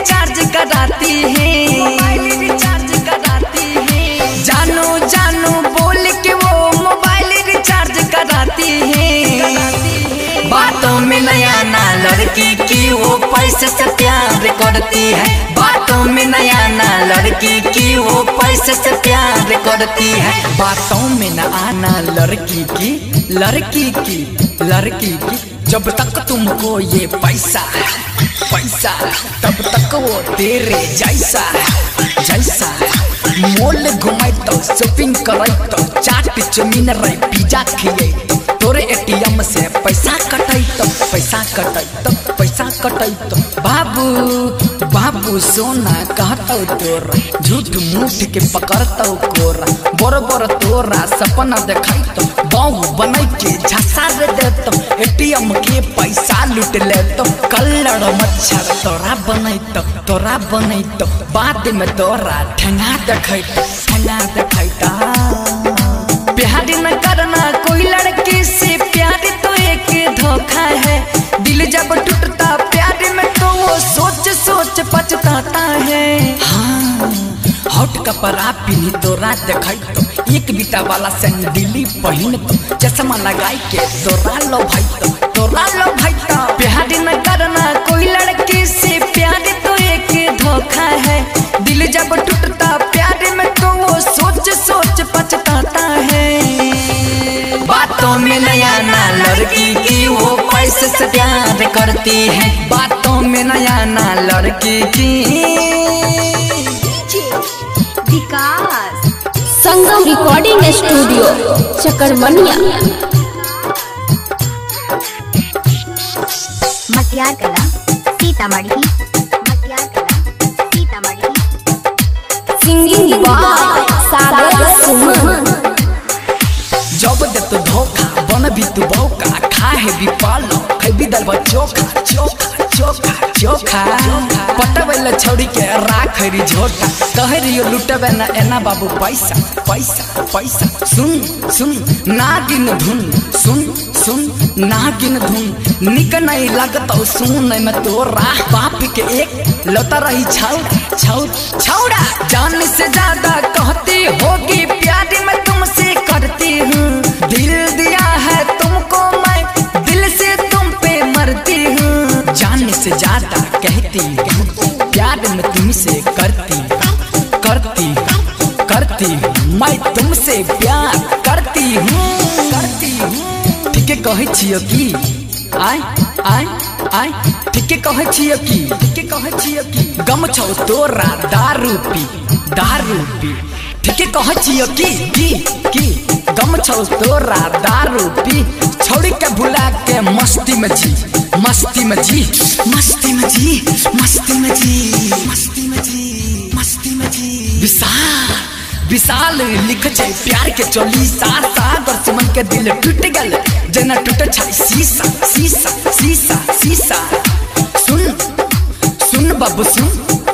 Recharge कराती है, mobile recharge कराती है। जानू जानू बोल के वो मोबाइल रिचार्ज कराती है। बातों में नया ना लड़की की वो पैसे से प्यार करती है। बातों में नया ना लड़की की वो पैसे से प्यार करती है। बातों में न आना लड़की की, लड़की की, लड़की की। जब तक तुमको ये पैसा पैसा तब तक वो तेरे जैसा जैसा। मॉल घुमाई तो शॉपिंग कराई तो चाट चौमीन रही पिज्जा खिलाई तो तोरे एटीएम से पैसा कटाई तो पैसा कटाई तो पैसा कटाई तो। बाबू बाबू सोना कहता तोरा झूठ मूठ के पकड़ता कोरा। बोर बोर तोरा सपना देखाई तो बाहू बनाई के झसा दे तो एटीएम के पैसा लूट ले तो। कल्लड़ मच्छर तोरा बनाई तो तोरा बनाई तो बाद में तोरा ठंगा देखाई तो ठंगा देखाई तो। प्यार न करना कोई लड़की से, प्यार तो एक धोखा है। दिल जब टूटता प्यार में तो वो सोच सोच पछताता है। हाँ हॉट कपड़ा पहनी तो रात देखाई तो एक बीटा वाला सैंडली पहन तो चश्मा लगाई के तोरा लो भाई तो तोरा लो भाई तो। प्यार न करना कोई लड़की से, प्यार तो एक धोखा है। दिल जब टूटता प्यार में तो वो सोच सोच पछताता है। बातों में नया ना लड़की की वो पैसे से प्यार करती है। बातों में नया ना लड़की की। विकास संगम रिकॉर्डिंग स्टूडियो चकरमनिया मटियार कला सीतामढ़ी, मटियार कला सीतामढ़ी। सिंगिंग बाय सागर सुमन। जब दे तू धोखा बन भी तू बौका, खाए भी पालो खाई भी दलवा चोखा चोखा चोखा चोखा। पटवेल छौड़ी के राख री झोटा कह रियो लुटबे न एना बाबू पैसा पैसा पैसा। सुन सुन नागिन धुन सुन सुन नागिन धुन निक नहीं लगता सुन में तोरा। बाप के एक लौटा रही छौड़ा छौड़ा छौड़ा। जान से ज्यादा कहती होगी प्यार में तुमसे करती हूँ। दिल दिया है तुमको मैं, दिल से तुम पे मरती हूँ। जान से ज्यादा कहती प्यार में तुमसे करती करती करती मैं तुमसे प्यार करती हूँ करती हूँ। ठीक है कहे छियो की आय आय आय। ठीक है कहे छियो की ठीक है कहे छियो की। गम छौ तोरा दारू पी। ठीक है कहे छियो की गम छौ तोरा दारू पी। छोड़ के भुला के मस्ती में जी मस्ती में जी मस्ती में जी मस्ती में जी मस्ती में जी मस्ती में जी। विशाल विशाल लिख छै प्यार के चोली सागर सुमन के दिल टूट गल जना टूट छै शीशा शीशा शीशा शीशा। सुन सुन बाबू सुन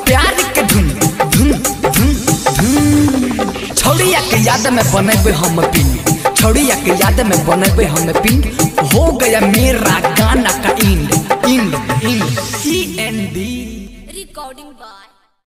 प्यार के धुन धुन धुन धुन। छौड़िया के याद में बनेबे हम पिंड, छौड़िया के याद में बनेबे हम पिंड। हो गया मेरा गाना का इंड इंड इंड।